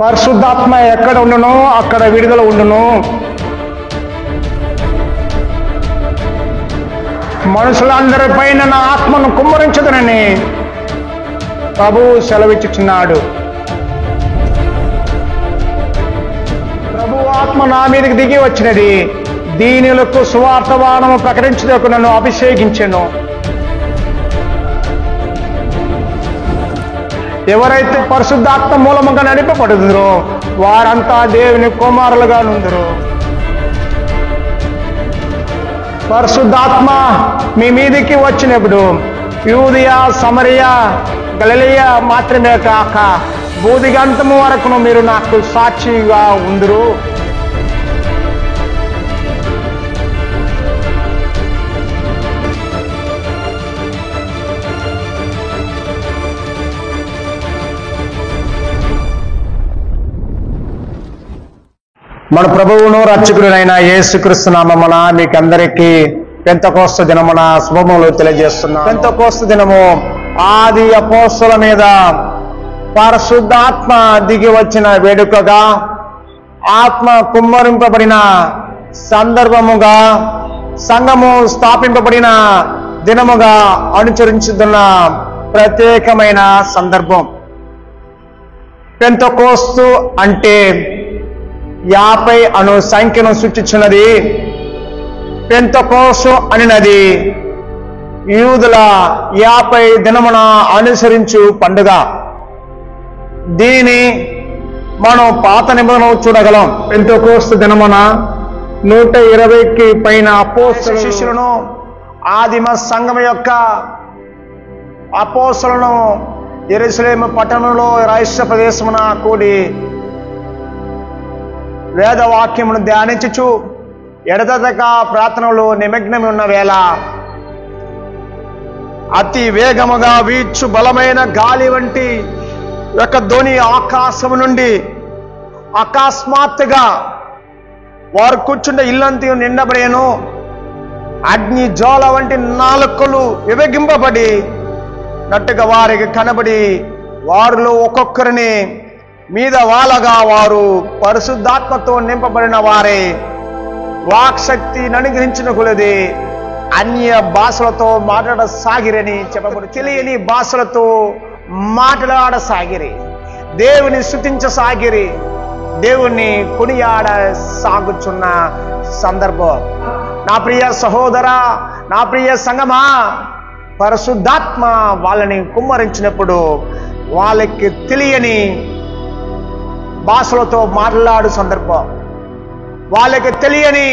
పరిశుద్ధాత్మ ఎక్కడ ఉండునో అక్కడ విడుదల ఉండును. మనుషులందరిపైన నా ఆత్మను కుమ్మరించదనని ప్రభువు సెలవిచ్చుచున్నాడు. ప్రభు ఆత్మ నా మీదకి దిగి వచ్చినది. దీనులకు సువార్తవానము ప్రకటించుటకు నన్ను అభిషేకించెను. ఎవరైతే పరిశుద్ధాత్మ మూలముగా నడిపబడుదురో వారంతా దేవుని కుమారులుగా నుందురు. పరిశుద్ధాత్మ మీ మీదికి వచ్చినప్పుడు యూదయ, సమరయ, గలిలయ మాత్రమే కాక బూదిగంతము వరకును మీరు నాకు సాక్షిగా ఉందురు. మన ప్రభువును రక్షకుడైన యేసుక్రీస్తు నామమున మీకందరికీ పెంతెకోస్తు దినమున శుభములు తెలియజేస్తున్నాను. పెంతెకోస్తు దినము ఆది అపోస్తలుల మీద పరిశుద్ధాత్మ దిగి వచ్చిన వేడుకగా, ఆత్మ కుమ్మరింపబడిన సందర్భముగా, సంఘము స్థాపింపబడిన దినముగా అనుసరించుతున్న ప్రత్యేకమైన సందర్భం. పెంతెకోస్తు అంటే 50 అను సంఖ్యను సూచించున్నది. పెంతెకోస్తు అనినది యూదుల 50 దినమున అనుసరించు పండుగ. దీని మనం పాత నిబంధనలు చూడగలం. పెంతెకోస్తు దినమున 120కి పైన అపోస్తల శిష్యులను, ఆదిమ సంఘం యొక్క అపోస్తలను యెరూషలేము పట్టణంలో రాష్ట్ర ప్రదేశమున కూడి వేదవాక్యమును ధ్యానించుచు ఎడతెగక ప్రార్థనలో నిమగ్నమై ఉన్న వేళ అతి వేగముగా వీచు బలమైన గాలి వంటి ఒక ధ్వని ఆకాశము నుండి అకస్మాత్తుగా వారు కూర్చుంటే ఇల్లంతా నిండబడేను. అగ్ని జ్వాల వంటి నాలుకలు విభజింపబడి నట్టుగా వారికి కనబడి వారిలో ఒక్కొక్కరిని మీద వాళ్ళగా వారు పరిశుద్ధాత్మతో నింపబడిన వారే వాక్శక్తి అనుగ్రహించిన కొలది అన్య భాషలతో మాట్లాడసాగిరని చెప్పబడి, తెలియని భాషలతో మాట్లాడసాగిరి, దేవుని స్తుతించసాగిరి, దేవుణ్ణి కొనియాడ సాగుచున్న సందర్భం. నా ప్రియ సహోదర, నా ప్రియ సంగమా, పరిశుద్ధాత్మ వాళ్ళని కుమ్మరించినప్పుడు వాళ్ళకి తెలియని భాషలతో మాట్లాడు సందర్భం, వాళ్ళకి తెలియని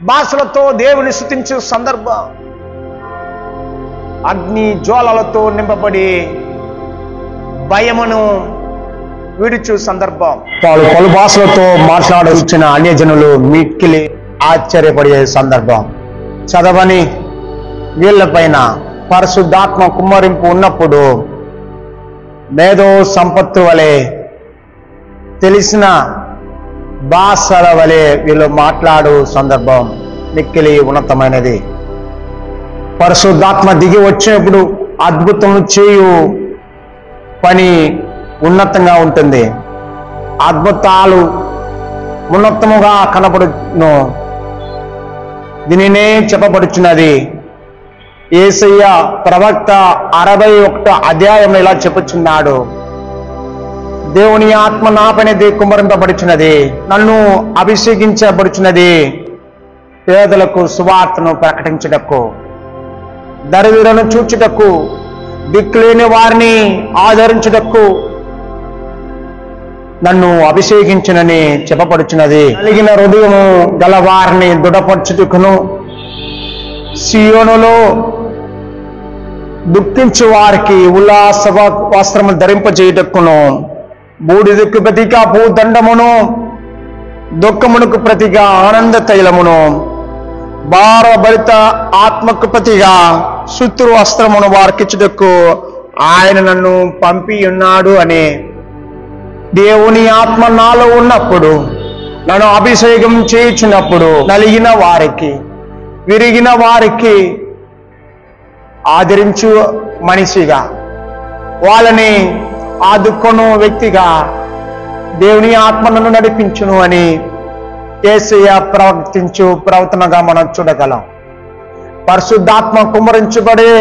భాషలతో దేవుని స్తుతించు సందర్భం, అగ్ని జ్వాలలతో నింపబడి భయమును విడుచు సందర్భం. వాళ్ళు పలు భాషలతో మాట్లాడుచున్న అన్యజనులు మిక్కిలి ఆశ్చర్యపడే సందర్భం. చదవని వీళ్ళపైన పరిశుద్ధాత్మ కుమ్మరింపు ఉన్నప్పుడు మేధో సంపత్తు వలె, తెలిసిన భాషల వలె వీళ్ళు మాట్లాడు సందర్భం మిక్కిలి ఉన్నతమైనది. పరిశుద్ధాత్మ దిగి వచ్చినప్పుడు అద్భుతం చేయు పని ఉన్నతంగా ఉంటుంది. అద్భుతాలు ఉన్నతముగా కనపడును. దీనినే చెప్పబడుచున్నది. యేసయ్య ప్రవక్త 61వ అధ్యాయంలో ఇలా చెప్పుచున్నాడు, దేవుని ఆత్మ నాపైన కుమ్మరింపబడుచున్నది, నన్ను అభిషేకించబడుచున్నది, పేదలకు సువార్తను ప్రకటించుటకు, దరిద్రులను చూచుటకు, దిక్కులేని వారిని ఆదరించుటకు నన్ను అభిషేకించునని చెప్పబడుచున్నది. కలిగిన హృదయము గల వారిని దృఢపరచుటకును, సియోనులో దుఃఖించు వారికి ఉల్లాస వస్త్రము ధరింపజేయుటకును, బూడిదకు ప్రతిగా భూదండమును, దుఃఖమునకు ప్రతిగా ఆనంద తైలమును, భారభరిత ఆత్మకు ప్రతిగా శుత్రు వస్త్రమును వారికిచ్చుటకు ఆయన నన్ను పంపి ఉన్నాడు అని. దేవుని ఆత్మ నాలో ఉన్నప్పుడు, నన్ను అభిషేకం చేయించినప్పుడు నలిగిన వారికి, విరిగిన వారికి ఆదరించు మనిషిగా, వాళ్ళని ఆదుకొను వ్యక్తిగా, దేవుని ఆత్మ నన్ను నడిపించును అని యేసయ్య ప్రవర్తించు ప్రవర్తనగా మనం చూడగలం. పరిశుద్ధాత్మ కుమ్మరించబడే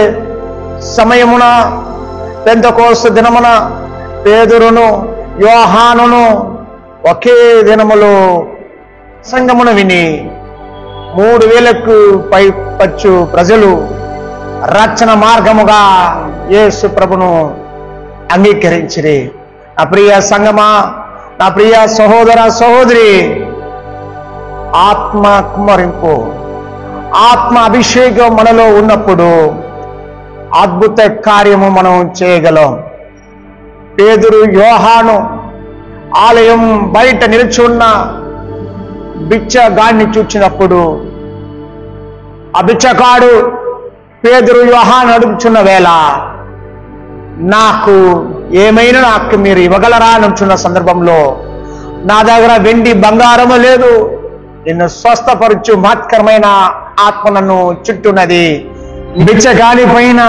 సమయమున పెంతెకోస్తు దినమున పేతురును యోహానును ఒకే దినములో సంగమున విని 3000కు పైపచ్చు ప్రజలు రక్షణ మార్గముగా యేసు ప్రభును అంగీకరించిరి. నా ప్రియ సంగమా, నా ప్రియ సహోదర సహోదరి, ఆత్మ కుమ్మరింపు, ఆత్మ అభిషేకం మనలో ఉన్నప్పుడు అద్భుత కార్యము మనం చేయగలం. పేతురు యోహాను ఆలయం బయట నిలిచి ఉన్న బిచ్చగాడిని చూచినప్పుడు ఆ బిచ్చగాడు పేతురు యోహాను అడుగుచున్న వేళ నాకు మీరు ఇవ్వగలరా అనుచున్న సందర్భంలో నా దగ్గర వెండి బంగారము లేదు, నిన్ను స్వస్థపరచు మహత్కరమైన ఆత్మ నన్ను చుట్టున్నది. బిచ్చగాని పైన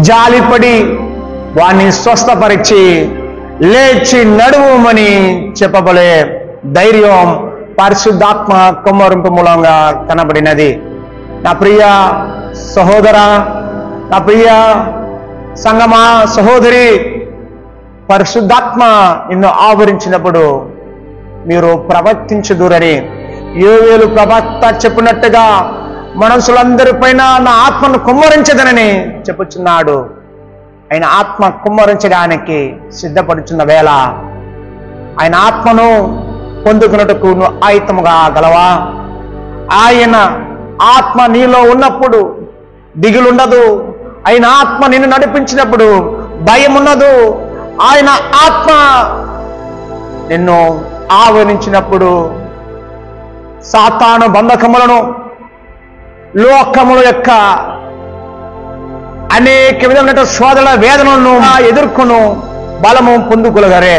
జాలిపడి వాణ్ణి స్వస్థపరిచి లేచి నడువుమని చెప్పబడే ధైర్యం పరిశుద్ధాత్మ కుమ్మరింపు మూలంగా కనబడినది. నా ప్రియ సహోదర, నా ప్రియ సంగమా, సహోదరి, పరిశుద్ధాత్మ నిన్ను ఆవరించినప్పుడు మీరు ప్రవర్తించుదురని యోవేలు ప్రవక్త చెప్పినట్టుగా మనుషులందరిపైన నా ఆత్మను కుమ్మరించదనని చెప్పుచున్నాడు. ఆయన ఆత్మ కుమ్మరించడానికి సిద్ధపడుచున్న వేళ ఆయన ఆత్మను పొందుకున్నట్టుకు నువ్వు ఆయుతముగా గలవా? ఆయన ఆత్మ నీలో ఉన్నప్పుడు దిగులుండదు. ఆయన ఆత్మ నిన్ను నడిపించినప్పుడు భయం ఉండదు. ఆయన ఆత్మ నిన్ను ఆవరించినప్పుడు సాతాను బంధకములను, లోకముల యొక్క అనేక విధమైన శోధన వేదనలను ఎదుర్కొను బలము పొందుకోగలరే.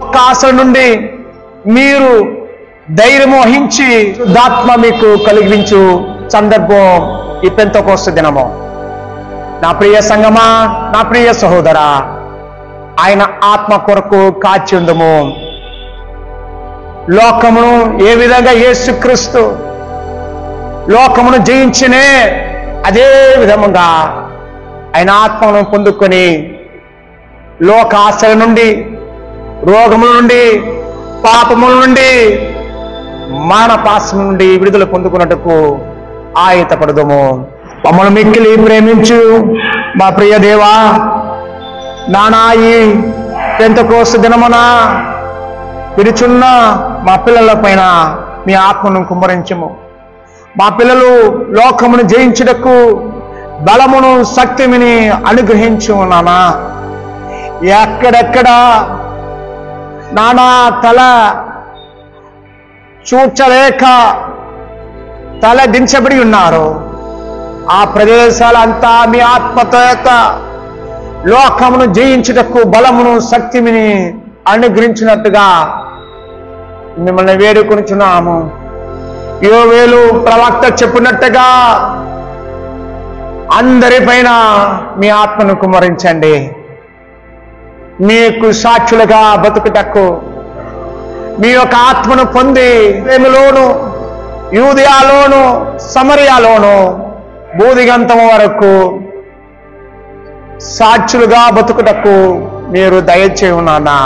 ఒక ఆశల నుండి మీరు ధైర్యము వహించి శుద్ధాత్మ మీకు కలిగించు సందర్భం ఈ పెంతెకోస్తు దినము. నా ప్రియ సంగమా, నా ప్రియ సహోదరా, ఆయన ఆత్మ కొరకు కాచి ఉందము. లోకమును ఏ విధంగా యేసుక్రీస్తు లోకమును జయించినే అదే విధముగా ఆయన ఆత్మను పొందుకొని లోక ఆశల నుండి, రోగముల నుండి, పాపముల నుండి, మానపాశం నుండి విడుదల పొందుకున్నట్టుకు ఆయతపడదము. మమ్మల్ని మిక్కిలి ప్రేమించు మా ప్రియ దేవా, నానాయి పెంతెకోస్తు దినమున విడుచున్న మా పిల్లల పైన మీ ఆత్మను కుమ్మరించము. మా పిల్లలు లోకమును జయించుటకు బలమును శక్తిని అనుగ్రహించు నానా. ఎక్కడెక్కడ నానా తల చూచలేక తల దించబడి ఉన్నారు, ఆ ప్రదేశాలంతా మీ ఆత్మత లోకమును జయించుటకు బలమును శక్తిని అనుగ్రహించినట్టుగా మిమ్మల్ని వేడుకొనుచున్నాము. యోవేలు ప్రవక్త చెప్పినట్టుగా అందరిపైన మీ ఆత్మను కుమ్మరించండి. మీకు సాక్షులుగా బతుకుటకు మీ యొక్క ఆత్మను పొంది ప్రేమలోను, యూదయలోను, సమరయలోను, బూదిగంతము వరకు సాక్షులుగా బతుకుటకు మీరు దయచేయునానా.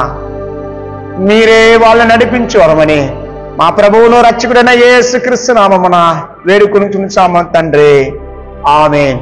మీరే వాళ్ళని నడిపించువరమని మా ప్రభువును రక్షకుడైన యేసుక్రీస్తు నామమున వేడుకొనుచున్నాము తండ్రి. ఆమేన్.